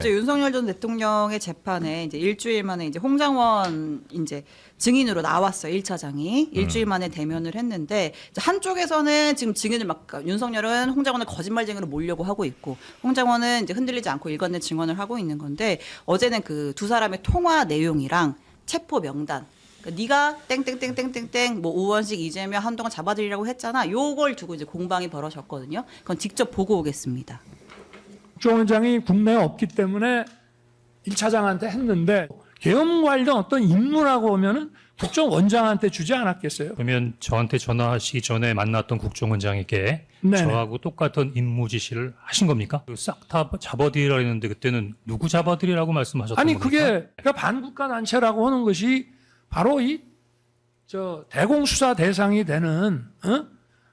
이제 윤석열 전 대통령의 재판에 이제 일주일 만에 이제 홍장원 이제 증인으로 나왔어요. 1차장이 일주일 만에 대면을 했는데 이제 한쪽에서는 지금 증인을 막 윤석열은 홍장원을 거짓말쟁이로 몰려고 하고 있고 홍장원은 이제 흔들리지 않고 일관된 증언을 하고 있는 건데 어제는 그 두 사람의 통화 내용이랑 체포 명단 그러니까 네가 땡땡땡땡땡땡 뭐 우원식 이재명 한동안 잡아들이라고 했잖아. 요걸 두고 이제 공방이 벌어졌거든요. 그건 직접 보고 오겠습니다. 국정원장이 국내에 없기 때문에 1차장한테 했는데 계엄 관련 어떤 임무라고 하면은 국정원장한테 주지 않았겠어요? 그러면 저한테 전화하시기 전에 만났던 국정원장에게 네네. 저하고 똑같은 임무 지시를 하신 겁니까? 싹 다 잡아들이라 했는데 그때는 누구 잡아들이라고 말씀하셨던 아니 겁니까? 그게 그러니까 반국가 단체라고 하는 것이 바로 이 대공수사 대상이 되는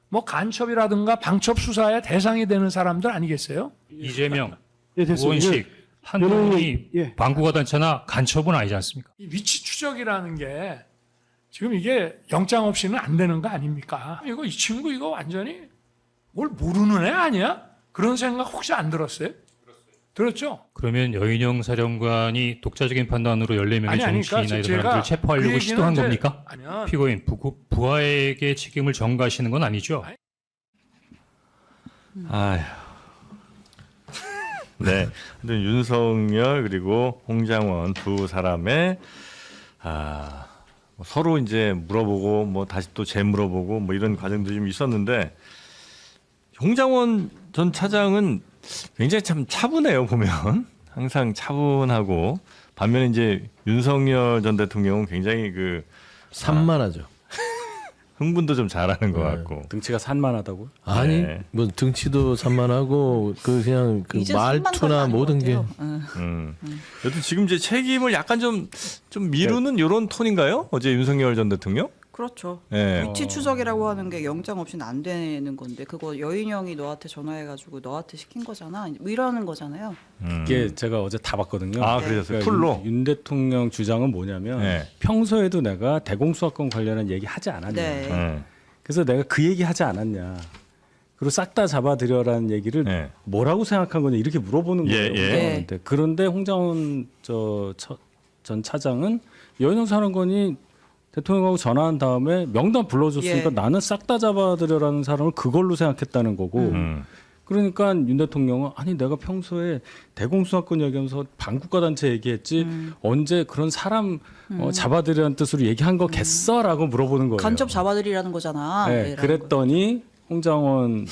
뭐 간첩이라든가 방첩 수사의 대상이 되는 사람들 아니겠어요? 이재명, 예, 됐습니다. 우원식, 한동훈이 예. 반국가 단체나 간첩은 아니지 않습니까? 이 위치 추적이라는 게 지금 이게 영장 없이는 안 되는 거 아닙니까? 이거 이 친구 이거 완전히 뭘 모르는 애 아니야? 그런 생각 혹시 안 들었어요? 들었죠? 그러면 여인영 사령관이 독자적인 판단으로 14명의 아니, 정치인이나 그러니까 이런 제가 사람들을 체포하려고 그 시도한 얘기는 겁니까? 아니요. 피고인 부하에게 책임을 전가하시는 건 아니죠? 아휴. 네. 하여튼 윤석열 그리고 홍장원 두 사람의 뭐 서로 이제 물어보고 뭐 다시 또 재물어보고 뭐 이런 과정도 좀 있었는데 홍장원 전 차장은 굉장히 참 차분해요 보면 항상 차분하고 반면에 이제 윤석열 전 대통령은 굉장히 그 산만하죠. 흥분도 좀 잘하는 것 같고 등치가 산만하다고? 아니 네. 뭐 등치도 산만하고 그냥 그 이제 산만 말투나 별로 아닌 모든 것 게 같아요. 여튼 지금 이제 책임을 약간 좀 미루는 이런 톤인가요? 어제 윤석열 전 대통령? 그렇죠. 예. 위치 추적이라고 하는 게 영장 없이는 안 되는 건데 그거 여인형이 너한테 전화해가지고 너한테 시킨 거잖아. 뭐 이러는 거잖아요. 이게 제가 어제 다 봤거든요. 아, 그러셨어요? 그러니까 풀로? 윤 대통령 주장은 뭐냐면 네. 평소에도 내가 대공수사권 관련한 얘기 하지 않았냐. 네. 예. 그래서 내가 그 얘기 하지 않았냐. 그리고 싹 다 잡아들여라는 얘기를 네. 뭐라고 생각한 거냐 이렇게 물어보는 거예요. 예, 예. 홍장원한테. 그런데 홍장원 전 차장은 여인영 사령관이 대통령하고 전화한 다음에 명단 불러줬으니까 예. 나는 싹 다 잡아들여라는 사람을 그걸로 생각했다는 거고 그러니까 윤 대통령은 아니 내가 평소에 대공수사권 얘기하면서 반국가 단체 얘기했지 언제 그런 사람 잡아들이라는 뜻으로 얘기한 거겠어라고 물어보는 거예요. 간첩 잡아들이라는 거잖아. 네, 이라는 그랬더니 홍장원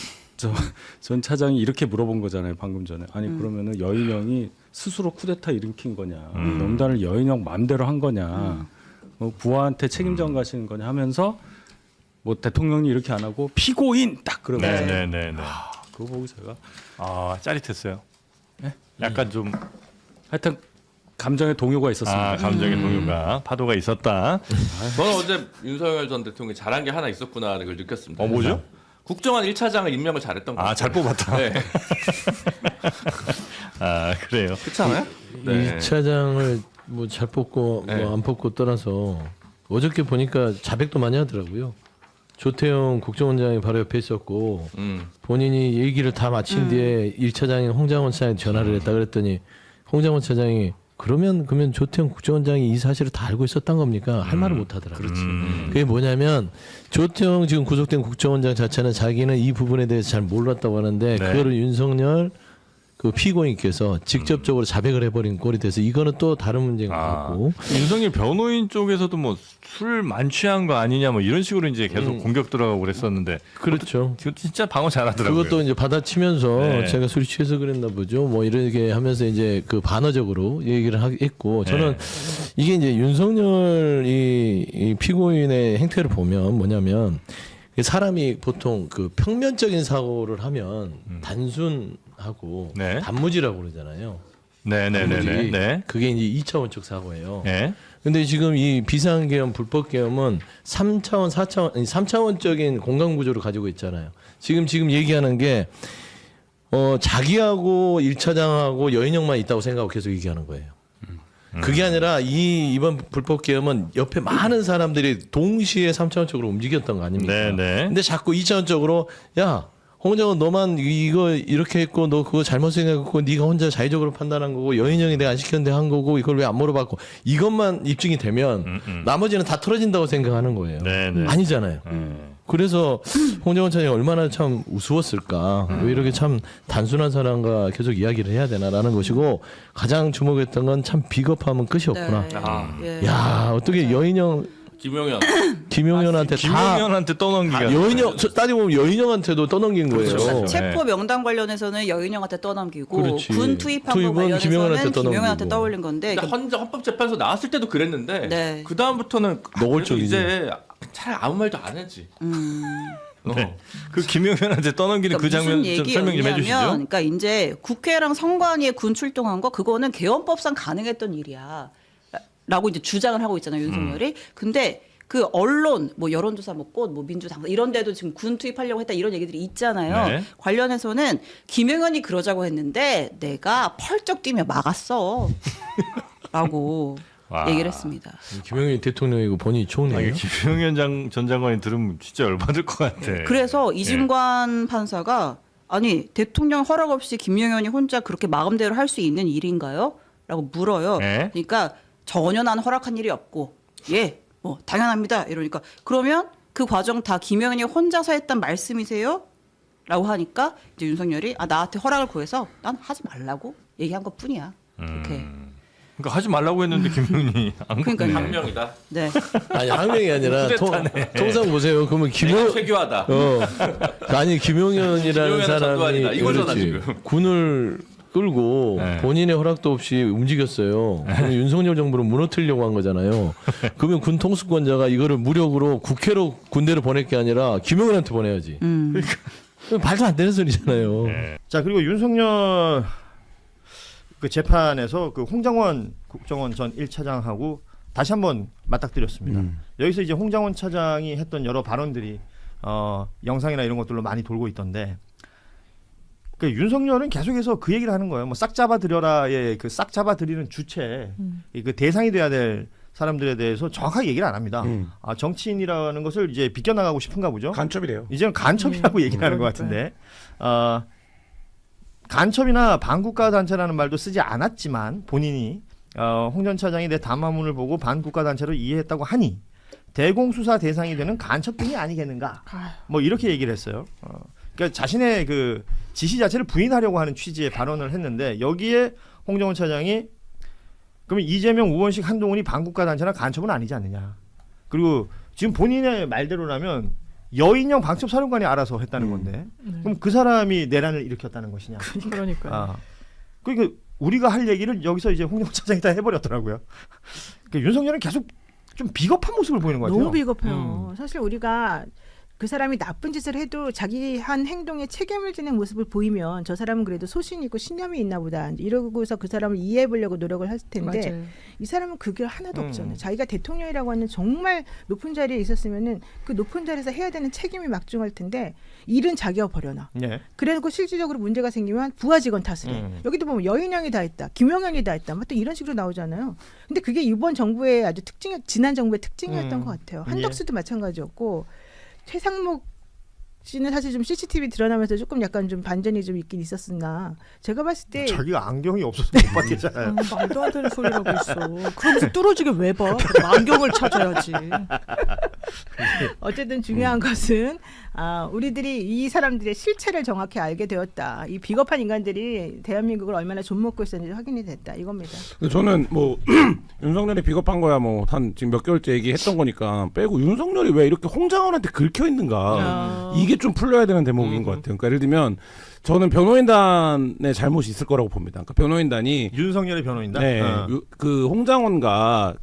전 차장이 이렇게 물어본 거잖아요. 방금 전에. 아니 그러면은 여인영이 스스로 쿠데타 일으킨 거냐. 명단을 여인영 마음대로 한 거냐. 부하한테 책임 전가하시는 거냐 하면서 뭐 대통령이 이렇게 안 하고 피고인 딱 그러고 네네네. 그거 보고 제가 짜릿했어요. 네? 약간 좀 하여튼 감정의 동요가 있었습니다. 감정의 동요가 파도가 있었다. 저는 어제 윤석열 전 대통령이 잘한 게 하나 있었구나를 걸 느꼈습니다. 뭐죠? 국정원 1차장을 임명을 잘했던 것 같아요. 잘 뽑았다. 네. 그래요. 그렇지 않아요? 이 차장을 뭐 잘 뽑고 네. 뭐 안 뽑고 떠나서 어저께 보니까 자백도 많이 하더라고요. 조태용 국정원장이 바로 옆에 있었고 본인이 얘기를 다 마친 뒤에 1차장인 홍장원 차장이 전화를 했다 그랬더니 홍장원 차장이 그러면 조태용 국정원장이 이 사실을 다 알고 있었던 겁니까? 할 말을 못 하더라고요. 그게 뭐냐면 조태용 지금 구속된 국정원장 자체는 자기는 이 부분에 대해서 잘 몰랐다고 하는데 네. 그거를 윤석열 그 피고인께서 직접적으로 자백을 해버린 꼴이 돼서 이거는 또 다른 문제인 것 같고 윤석열 변호인 쪽에서도 뭐 술 만취한 거 아니냐 뭐 이런 식으로 이제 계속 공격 들어가고 그랬었는데 그렇죠. 진짜 방어 잘하더라고요. 그것도 이제 받아치면서 네. 제가 술이 취해서 그랬나 보죠. 뭐 이렇게 하면서 이제 그 반어적으로 얘기를 했고 저는 이게 이제 윤석열 이 피고인의 행태를 보면 뭐냐면 사람이 보통 그 평면적인 사고를 하면 단순하고 네. 단무지라고 그러잖아요. 네네네네. 단무지. 네. 그게 이제 2차원적 사고예요. 네. 근데 지금 이 비상계엄, 불법계엄은 3차원, 4차원, 아니 3차원적인 공간구조를 가지고 있잖아요. 지금 얘기하는 게 자기하고 1차장하고 여인형만 있다고 생각하고 계속 얘기하는 거예요. 그게 아니라 이번 불법계엄은 옆에 많은 사람들이 동시에 3차원적으로 움직였던 거 아닙니까? 네네. 근데 자꾸 2차원적으로 야 홍장원 너만 이거 이렇게 했고 너 그거 잘못 생각했고 네가 혼자 자의적으로 판단한 거고 여인형이 내가 안 시켰는데 한 거고 이걸 왜 안 물어봤고 이것만 입증이 되면 나머지는 다 털어진다고 생각하는 거예요. 네네. 아니잖아요. 그래서 홍장원 차장이 얼마나 참 우스웠을까. 왜 이렇게 참 단순한 사람과 계속 이야기를 해야 되나라는 것이고 가장 주목했던 건 참 비겁함은 끝이 없구나. 예. 야 어떻게 여인형 김용현. 김용현한테 다 김용현한테 떠넘기가. 여인형 따지고 보면 여인형한테도 떠넘긴 거예요. 그렇죠. 체포 명단 관련해서는 여인형한테 떠넘기고 그렇지. 군 투입한 거 투입은 관련해서는 김용현한테 김용현한테 떠넘기고. 떠올린 건데 근데 헌법재판소 나왔을 때도 그랬는데 네. 그 다음부터는 노골적이지. 이제 차라리 아무 말도 안 했지. 네. 그 김용현한테 떠넘기는 그 장면 좀 설명 좀 해주시죠. 그러니까 이제 국회랑 선관위에 군 출동한 거 그거는 개헌법상 가능했던 일이야. 라고 이제 주장을 하고 있잖아요, 윤석열이. 근데 그 언론, 뭐 여론조사 먹고 뭐 민주당 이런 데도 지금 군 투입하려고 했다 이런 얘기들이 있잖아요. 네. 관련해서는 김영현이 그러자고 했는데 내가 펄쩍 뛰며 막았어. 라고 와. 얘기를 했습니다. 김용현 대통령이고 본인이 아, 총리예요. 이게 김용현 전 장관이 들으면 진짜 열받을 것 같아. 그래서 이진관 판사가 아니 대통령 허락 없이 김영현이 혼자 그렇게 마음대로 할 수 있는 일인가요? 라고 물어요. 네. 그러니까 전혀 난 허락한 일이 없고 뭐 당연합니다. 이러니까 그러면 그 과정 다 김영현이 혼자서 했단 말씀이세요? 라고 하니까 이제 윤석열이 나한테 허락을 구해서 난 하지 말라고 얘기한 것 뿐이야. 이렇게. 그러니까 하지 말라고 했는데 김용현이 안 그러니까요. 그러네. 한 명이다. 네. 아니 한 명이 아니라 통상 보세요. 그러면 내가 최교하다. 아니 김용현이라는 김용현은 사람이 전두환이다. 이거잖아, 그렇지. 지금. 군을 끌고 네. 본인의 허락도 없이 움직였어요. 그럼 윤석열 정부를 무너뜨리려고 한 거잖아요. 그러면 군 통수권자가 이거를 무력으로 국회로 군대를 보낼 게 아니라 김용현한테 보내야지. 말도 안 되는 소리잖아요. 자 그리고 윤석열 그 재판에서 그 홍장원 국정원 전 1차장하고 다시 한번 맞닥뜨렸습니다. 여기서 이제 홍장원 차장이 했던 여러 발언들이 영상이나 이런 것들로 많이 돌고 있던데 그 윤석열은 계속해서 그 얘기를 하는 거예요. 뭐 싹 잡아들여라의 그 싹 잡아들이는 주체, 그 대상이 돼야 될 사람들에 대해서 정확하게 얘기를 안 합니다. 정치인이라는 것을 이제 비껴나가고 싶은가 보죠. 간첩이래요. 이제는 간첩이라고 얘기를 하는 것 같은데 간첩이나 반국가 단체라는 말도 쓰지 않았지만 본인이 홍 전 차장이 내 담화문을 보고 반국가 단체로 이해했다고 하니 대공수사 대상이 되는 간첩 등이 아니겠는가 뭐 이렇게 얘기를 했어요. 그러니까 자신의 그 지시 자체를 부인하려고 하는 취지의 발언을 했는데 여기에 홍정원 차장이 그러면 이재명, 우원식, 한동훈이 반국가 단체나 간첩은 아니지 않느냐. 그리고 지금 본인의 말대로라면 여인형 방첩 사령관이 알아서 했다는 건데 그럼 그 사람이 내란을 일으켰다는 것이냐. 그러니까요. 그러니까 우리가 할 얘기를 여기서 이제 홍정원 차장이 다 해버렸더라고요. 그러니까 윤석열은 계속 좀 비겁한 모습을 보이는 것 같아요. 너무 비겁해요. 사실 우리가 그 사람이 나쁜 짓을 해도 자기 한 행동에 책임을 지는 모습을 보이면 저 사람은 그래도 소신이 있고 신념이 있나 보다 이러고서 그 사람을 이해해 보려고 노력을 할 텐데 맞아요. 이 사람은 그게 하나도 없잖아요. 자기가 대통령이라고 하는 정말 높은 자리에 있었으면은 그 높은 자리에서 해야 되는 책임이 막중할 텐데 일은 자기가 버려놔. 예. 그래놓고 실질적으로 문제가 생기면 부하 직원 탓을 해. 여기도 보면 여인형이 다 했다. 김용현이 다 했다. 또 이런 식으로 나오잖아요. 근데 그게 이번 정부의 아주 지난 정부의 특징이었던 것 같아요. 한덕수도 마찬가지였고 최상목 씨는 사실 좀 CCTV 드러나면서 조금 약간 좀 반전이 좀 있긴 있었으나 제가 봤을 때 자기가 안경이 없어서 못 봤겠잖아요. 말도 안 되는 소리라고 했어. 그러면서 뚫어지게 왜 봐? 안경을 찾아야지. 어쨌든 중요한 것은 우리들이 이 사람들의 실체를 정확히 알게 되었다. 이 비겁한 인간들이 대한민국을 얼마나 좀먹고 있었는지 확인이 됐다. 이겁니다. 저는 뭐 윤석열이 비겁한 거야 뭐 한 지금 몇 개월째 얘기했던 거니까 빼고 윤석열이 왜 이렇게 홍장원한테 긁혀 있는가 이게 좀 풀려야 되는 대목인 것 같아요. 그러니까 예를 들면 저는 변호인단의 잘못이 있을 거라고 봅니다. 그러니까 변호인단이 윤석열의 변호인단. 네, 그 홍장원과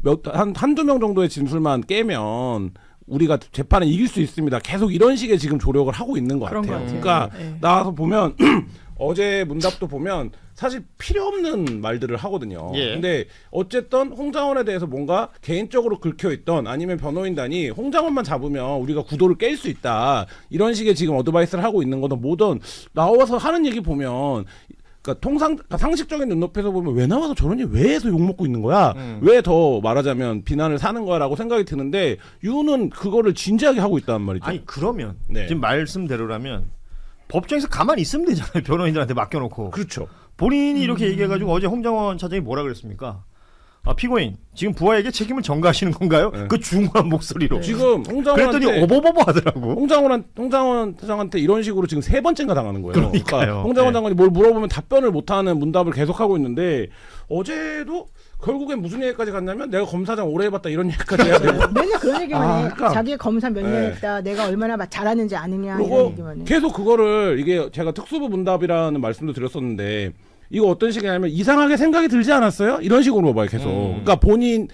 그러니까 한두 명 정도의 진술만 깨면 우리가 재판에 이길 수 있습니다. 계속 이런 식의 지금 조력을 하고 있는 것 그런 같아요. 것 같아요. 그러니까 네. 나와서 보면 어제 문답도 보면 사실 필요 없는 말들을 하거든요. 예. 근데 어쨌든 홍장원에 대해서 뭔가 개인적으로 긁혀있던 아니면 변호인단이 홍장원만 잡으면 우리가 구도를 깰 수 있다. 이런 식의 지금 어드바이스를 하고 있는 거든 뭐든 나와서 하는 얘기 보면 그러니까 상식적인 눈높이에서 보면 왜 나와서 저런 일 왜 해서 욕먹고 있는 거야? 왜 더 말하자면 비난을 사는 거야라고 생각이 드는데 유는 그거를 진지하게 하고 있단 말이죠. 아니 그러면 네. 지금 말씀대로라면 법정에서 가만히 있으면 되잖아요. 변호인들한테 맡겨놓고. 그렇죠. 본인이 이렇게 얘기해가지고 어제 홍장원 차장이 뭐라 그랬습니까? 피고인 지금 부하에게 책임을 전가하시는 건가요? 네. 그 중후한 목소리로. 지금 그랬더니 홍장원한테 어버버버 하더라고. 홍장원 차장한테 이런 식으로 지금 3번째인가 당하는 거예요. 그러니까요. 홍장원 네. 장관이 뭘 물어보면 답변을 못하는 문답을 계속하고 있는데 어제도 결국엔 무슨 얘기까지 갔냐면 내가 검사장 오래 해봤다 이런 얘기까지 해야 되고 맨날 그런 얘기만 해. 그러니까. 자기가 검사 몇 년 네. 했다. 내가 얼마나 잘하는지 아느냐 이런 그리고 얘기만 해. 계속 그거를 이게 제가 특수부 문답이라는 말씀도 드렸었는데 이거 어떤 식이냐면 이상하게 생각이 들지 않았어요? 이런 식으로 물어봐요 계속. 그러니까 본인이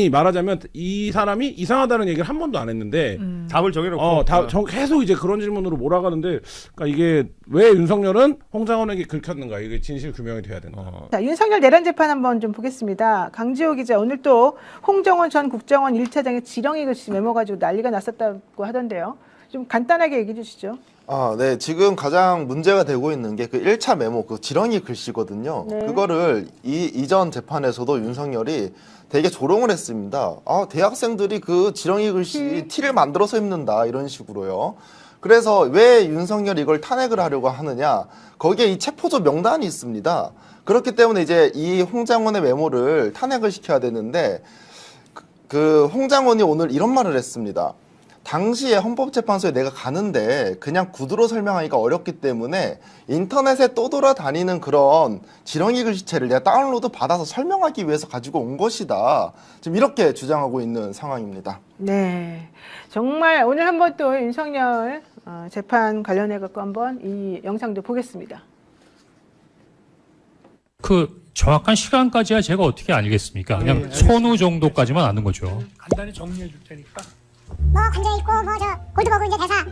말하자면 이 사람이 이상하다는 얘기를 한 번도 안 했는데 답을 정해놓고. 계속 이제 그런 질문으로 몰아가는데 그러니까 이게 왜 윤석열은 홍장원에게 긁혔는가 이게 진실 규명이 돼야 된다. 자, 윤석열 내란 재판 한번 좀 보겠습니다. 강지호 기자 오늘 또 홍정원 전 국정원 1차장의 지렁이 글씨 메모 가지고 난리가 났었다고 하던데요. 좀 간단하게 얘기해 주시죠. 네. 지금 가장 문제가 되고 있는 게 그 1차 메모, 그 지렁이 글씨거든요. 네. 그거를 이전 재판에서도 윤석열이 되게 조롱을 했습니다. 대학생들이 그 지렁이 글씨 티를 만들어서 입는다 이런 식으로요. 그래서 왜 윤석열이 이걸 탄핵을 하려고 하느냐? 거기에 이 체포조 명단이 있습니다. 그렇기 때문에 이제 이 홍장원의 메모를 탄핵을 시켜야 되는데 그 홍장원이 오늘 이런 말을 했습니다. 당시에 헌법재판소에 내가 가는데 그냥 구두로 설명하기가 어렵기 때문에 인터넷에 떠돌아다니는 그런 지렁이 글씨체를 내가 다운로드 받아서 설명하기 위해서 가지고 온 것이다. 지금 이렇게 주장하고 있는 상황입니다. 네, 정말 오늘 한번 또 윤석열 재판 관련해 갖고 한번 이 영상도 보겠습니다. 그 정확한 시간까지야 제가 어떻게 알겠습니까? 그냥 선우 정도까지만 아는 거죠. 간단히 정리해 줄 테니까. 뭐 관저 있고 뭐 저 골드버그 이제 대사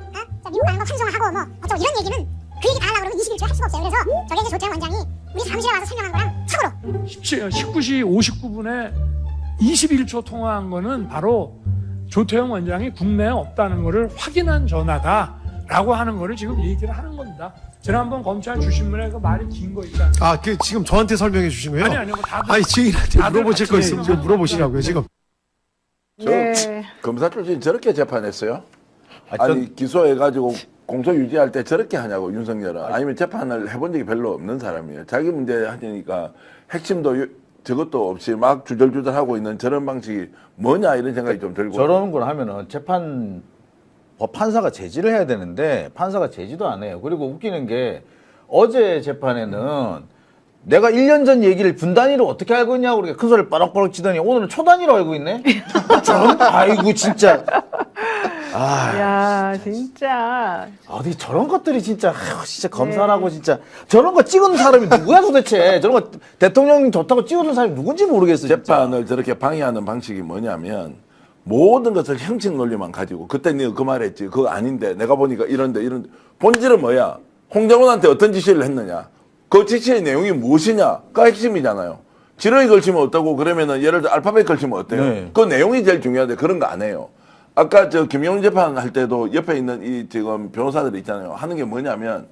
저 미국 가는 거 환송하고 뭐 어쩌고 이런 얘기는 그 얘기 다 하려고 그러면 21초에 할 수가 없어요. 그래서 저게 이제 조태영 원장이 우리 사무실에 와서 설명한 거랑 참으로 19시 59분에 21초 통화한 거는 바로 조태영 원장이 국내에 없다는 거를 확인한 전화다라고 하는 거를 지금 얘기를 하는 겁니다. 지난번 검찰 주신문에 그 말이 긴 거 있잖아요. 그 지금 저한테 설명해 주신 거예요? 아니 다들 증인한테 다들 물어보실 거 같이 있으면 얘기죠. 물어보시라고요 지금. 네. 검사 출신 저렇게 재판했어요? 아니 기소해가지고 공소 유지할 때 저렇게 하냐고 윤석열은. 아니면 재판을 해본 적이 별로 없는 사람이에요. 자기 문제 하니까 핵심도 저것도 없이 막 주절주절하고 있는 저런 방식이 뭐냐 이런 생각이 좀 들고. 저런 걸 하면은 판사가 제지를 해야 되는데 판사가 제지도 안 해요. 그리고 웃기는 게 어제 재판에는 내가 1년 전 얘기를 분 단위로 어떻게 알고 있냐고 그렇게 큰 소리를 빠락빠락 치더니 오늘은 초 단위로 알고 있네? 아이고 진짜. 야 진짜 어디 저런 것들이 진짜 진짜 검사라고 진짜 저런 거 찍은 사람이 누구야 도대체. 저런 거 대통령 좋다고 찍어준 사람이 누군지 모르겠어. 재판을 저렇게 방해하는 방식이 뭐냐면 모든 것을 형식 논리만 가지고 그때 네가 그 말했지 그거 아닌데 내가 보니까 이런데 본질은 뭐야? 홍장원한테 어떤 지시를 했느냐? 그 지시의 내용이 무엇이냐가 핵심이잖아요. 지렁이 걸치면 어떠고 그러면은 예를 들어 알파벳 걸치면 어때요? 네. 그 내용이 제일 중요한데 그런 거 안 해요. 아까 저 김용 재판 할 때도 옆에 있는 이 지금 변호사들 있잖아요. 하는 게 뭐냐면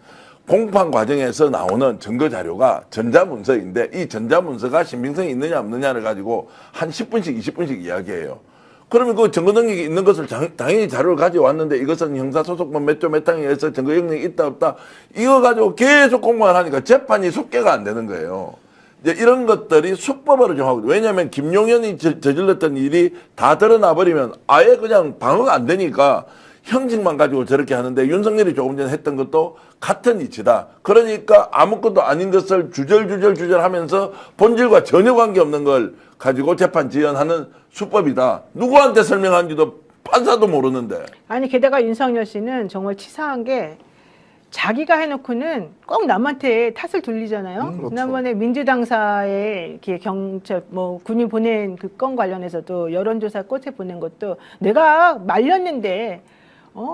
공판 과정에서 나오는 증거 자료가 전자문서인데 이 전자문서가 신빙성이 있느냐 없느냐를 가지고 한 10분씩 20분씩 이야기해요. 그러면 그 증거 능력이 있는 것을 당연히 자료를 가져왔는데 이것은 형사소송법 몇 조 몇 항에 의해서 증거 능력이 있다 없다 이거 가지고 계속 공부를 하니까 재판이 속개가 안 되는 거예요. 이제 이런 것들이 수법으로 좀 하고 왜냐하면 김용현이 저질렀던 일이 다 드러나 버리면 아예 그냥 방어가 안 되니까 형식만 가지고 저렇게 하는데 윤석열이 조금 전에 했던 것도 같은 이치다. 그러니까 아무것도 아닌 것을 주절 하면서 본질과 전혀 관계없는 걸 가지고 재판 지연하는 수법이다. 누구한테 설명한지도 판사도 모르는데. 아니 게다가 윤석열 씨는 정말 치사한 게 자기가 해놓고는 꼭 남한테 탓을 돌리잖아요. 그렇죠. 지난번에 민주당사에 이렇게 경찰 군인 보낸 그 건 관련해서도 여론조사 꽃에 보낸 것도 내가 말렸는데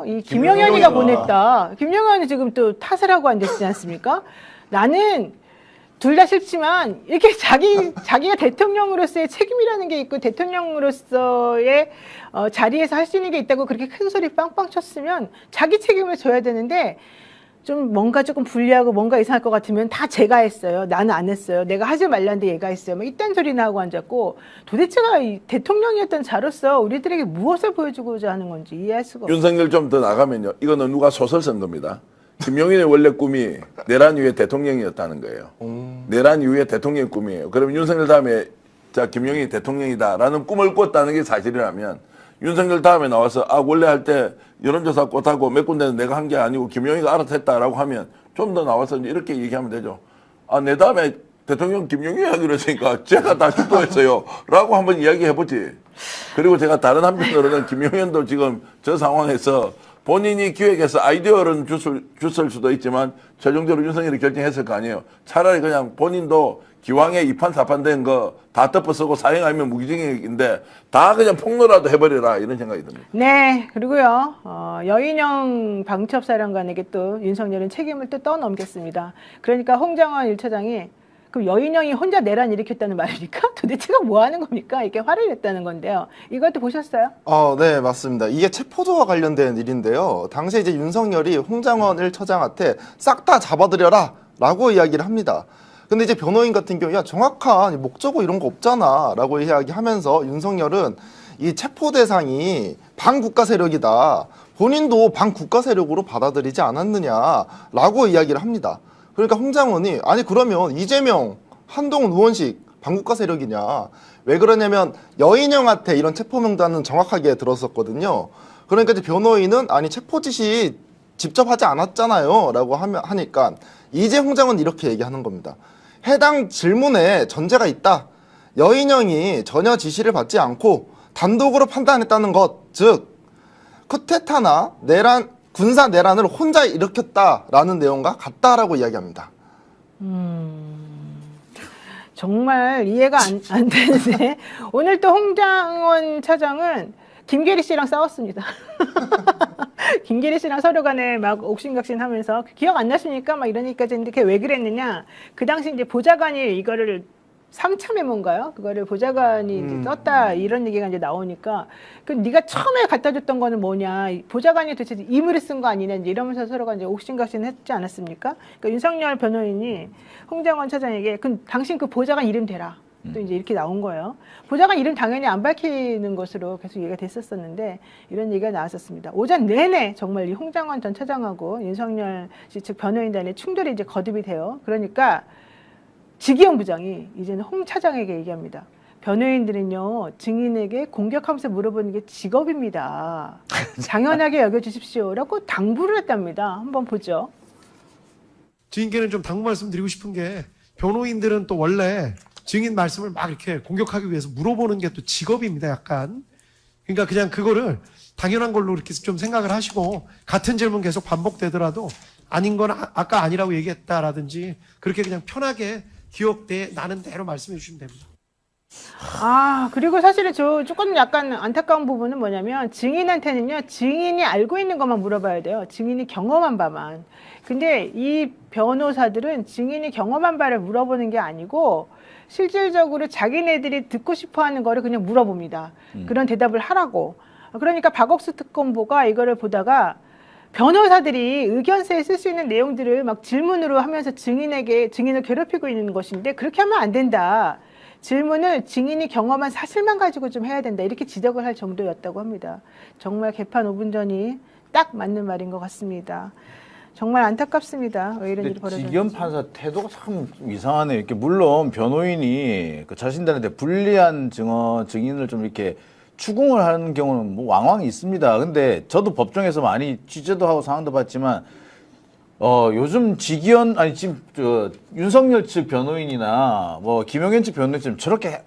이 김영현이가 보냈다. 김영현이 지금 또 탓을 하고 앉았지 않습니까? 나는 둘 다 싫지만 이렇게 자기가 대통령으로서의 책임이라는 게 있고 대통령으로서의 자리에서 할 수 있는 게 있다고 그렇게 큰 소리 빵빵 쳤으면 자기 책임을 져야 되는데 좀 뭔가 조금 불리하고 뭔가 이상할 것 같으면 다 제가 했어요. 나는 안 했어요. 내가 하지 말라는데 얘가 했어요. 뭐 이딴 소리나 하고 앉았고 도대체가 이 대통령이었던 자로서 우리들에게 무엇을 보여주고자 하는 건지 이해할 수가 없어요. 윤석열 좀 더 나가면요. 이거는 누가 소설 쓴 겁니다. 김용현의 원래 꿈이 내란 이후에 대통령이었다는 거예요. 내란 이후에 대통령의 꿈이에요. 그러면 윤석열 다음에 자 김용현이 대통령이다라는 꿈을 꿨다는 게 사실이라면 윤석열 다음에 나와서 아 원래 할 때 여론조사 꽃하고 몇 군데는 내가 한 게 아니고 김용희가 알아서 했다라고 하면 좀 더 나와서 이제 이렇게 얘기하면 되죠. 아 내 다음에 대통령 김용희 하기로 했으니까 제가 다 주도했어요 라고 한번 이야기해보지. 그리고 제가 다른 한편으로는 김용현도 지금 저 상황에서 본인이 기획해서 아이디어는 줬을 수도 있지만 최종적으로 윤석열이 결정했을 거 아니에요. 차라리 그냥 본인도 기왕에 2판 4판 된 거 다 덮어쓰고 사형 아니면 무기징역인데 다 그냥 폭로라도 해버려라 이런 생각이 듭니다. 네, 그리고요 여인영 방첩사령관에게 또 윤석열은 책임을 또 떠넘겼습니다. 그러니까 홍장원 1차장이 그럼 여인영이 혼자 내란 일으켰다는 말입니까? 도대체가 뭐 하는 겁니까? 이렇게 화를 냈다는 건데요. 이것도 보셨어요? 네, 맞습니다. 이게 체포조와 관련된 일인데요. 당시에 이제 윤석열이 홍장원 1처장한테 싹 다 잡아들여라 라고 이야기를 합니다. 근데 이제 변호인 같은 경우 야 정확한 목적어 이런 거 없잖아 라고 이야기하면서 윤석열은 이 체포 대상이 반국가 세력이다. 본인도 반국가 세력으로 받아들이지 않았느냐 라고 이야기를 합니다. 그러니까 홍장원이 아니 그러면 이재명, 한동훈, 우원식 반국가 세력이냐. 왜 그러냐면 여인영한테 이런 체포 명단은 정확하게 들었었거든요. 그러니까 이제 변호인은 아니 체포 지시 직접 하지 않았잖아요 라고 하니까 이제 홍장원은 이렇게 얘기하는 겁니다. 해당 질문에 전제가 있다. 여인영이 전혀 지시를 받지 않고 단독으로 판단했다는 것, 즉 쿠데타나 내란, 군사 내란을 혼자 일으켰다라는 내용과 같다라고 이야기합니다. 정말 이해가 안 되는데 오늘 또 홍장원 차장은 김계리 씨랑 싸웠습니다. 김계리 씨랑 서로 간에 막 옥신각신 하면서 기억 안 나십니까? 막 이러니까 이제 왜 그랬느냐. 그 당시 이제 보좌관이 이거를 3차 메모인가요? 그거를 보좌관이 이제 썼다 이런 얘기가 이제 나오니까 그 네가 처음에 갖다 줬던 거는 뭐냐. 보좌관이 도대체 임의로 쓴 거 아니냐 이제 이러면서 서로가 이제 옥신각신 했지 않았습니까? 그러니까 윤석열 변호인이 홍장원 차장에게 그 당신 그 보좌관 이름 대라. 또 이제 이렇게 나온 거예요. 보좌관 이름 당연히 안 밝히는 것으로 계속 얘기가 됐었었는데 이런 얘기가 나왔었습니다. 오전 내내 정말 이 홍장원 전 차장하고 윤석열 씨 측 변호인단의 충돌이 이제 거듭이 돼요. 그러니까 지기현 부장이 이제는 홍 차장에게 얘기합니다. 변호인들은요 증인에게 공격하면서 물어보는 게 직업입니다. 당연하게 여겨주십시오라고 당부를 했답니다. 한번 보죠. 증인께는 좀 당부 말씀드리고 싶은 게 변호인들은 또 원래 증인 말씀을 막 이렇게 공격하기 위해서 물어보는 게 또 직업입니다, 약간. 그러니까 그냥 그거를 당연한 걸로 이렇게 좀 생각을 하시고 같은 질문 계속 반복되더라도 아닌 건 아까 아니라고 얘기했다라든지 그렇게 그냥 편하게 기억돼 나는 대로 말씀해 주시면 됩니다. 그리고 사실은 저 조금 약간 안타까운 부분은 뭐냐면 증인한테는요 증인이 알고 있는 것만 물어봐야 돼요. 증인이 경험한 바만. 근데 이 변호사들은 증인이 경험한 바를 물어보는 게 아니고 실질적으로 자기네들이 듣고 싶어하는 거를 그냥 물어봅니다. 그런 대답을 하라고. 그러니까 박옥수 특검보가 이거를 보다가 변호사들이 의견서에 쓸 수 있는 내용들을 막 질문으로 하면서 증인을 괴롭히고 있는 것인데 그렇게 하면 안 된다. 질문을 증인이 경험한 사실만 가지고 좀 해야 된다. 이렇게 지적을 할 정도였다고 합니다. 정말 개판 5분 전이 딱 맞는 말인 것 같습니다. 정말 안타깝습니다. 왜 이런 일이 벌어졌는지. 지기현 판사 태도가 참 이상하네요. 이렇게 물론 변호인이 그 자신들한테 불리한 증인을 좀 이렇게 추궁을 하는 경우는 뭐 왕왕 있습니다. 근데 저도 법정에서 많이 취재도 하고 상황도 봤지만 요즘 지기현 지금 윤석열 측 변호인이나 뭐 김용현 측 변호인처럼 저렇게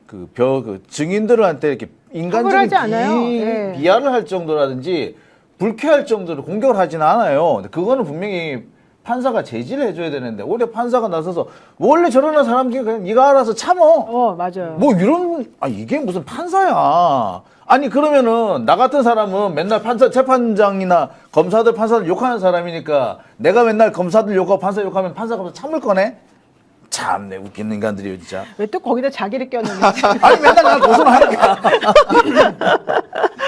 그 증인들한테 이렇게 인간적인 비하를 할 정도라든지 불쾌할 정도로 공격을 하지는 않아요. 근데 그거는 분명히 판사가 제지를 해줘야 되는데 오히려 판사가 나서서 원래 저러는 사람들이 그냥 네가 알아서 참어. 맞아요. 뭐 이런 이게 무슨 판사야. 아니 그러면은 나 같은 사람은 맨날 재판장이나 검사들 판사들 욕하는 사람이니까 내가 맨날 검사들 욕하고 판사 욕하면 판사가 참을 거네? 참네 웃기는 인간들이요 진짜. 왜 또 거기다 자기를 껴넣는지. 아니 맨날 날 고소하니까.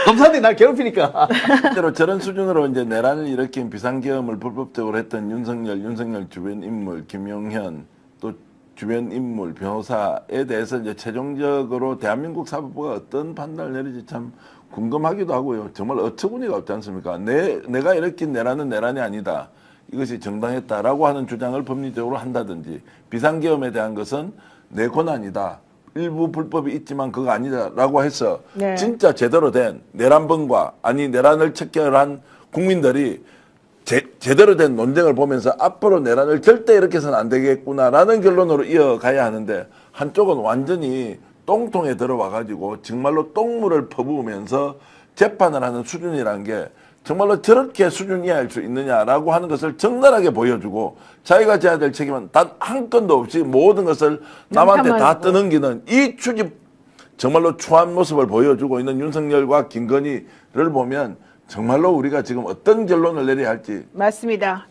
검사들이 날 괴롭히니까. 실제로 저런 수준으로 이제 내란을 일으킨 비상계엄을 불법적으로 했던 윤석열 주변 인물, 김용현 또 주변 인물, 변호사에 대해서 이제 최종적으로 대한민국 사법부가 어떤 판단을 내릴지 참 궁금하기도 하고요. 정말 어처구니가 없지 않습니까? 내가 일으킨 내란은 내란이 아니다. 이것이 정당했다라고 하는 주장을 법리적으로 한다든지 비상계엄에 대한 것은 내 권한이다. 일부 불법이 있지만 그거 아니다라고 해서 네. 진짜 제대로 된 내란범과 아니 내란을 척결한 국민들이 제대로 된 논쟁을 보면서 앞으로 내란을 절대 이렇게 해서는 안 되겠구나라는 결론으로 이어가야 하는데 한쪽은 완전히 똥통에 들어와 가지고 정말로 똥물을 퍼부으면서 재판을 하는 수준이라는 게 정말로 저렇게 수준 이하일 수 있느냐라고 하는 것을 적나라하게 보여주고 자기가 져야 될 책임은 단 한 건도 없이 모든 것을 남한테 다 떠넘기는 이 추집 정말로 추한 모습을 보여주고 있는 윤석열과 김건희를 보면 정말로 우리가 지금 어떤 결론을 내려야 할지 맞습니다.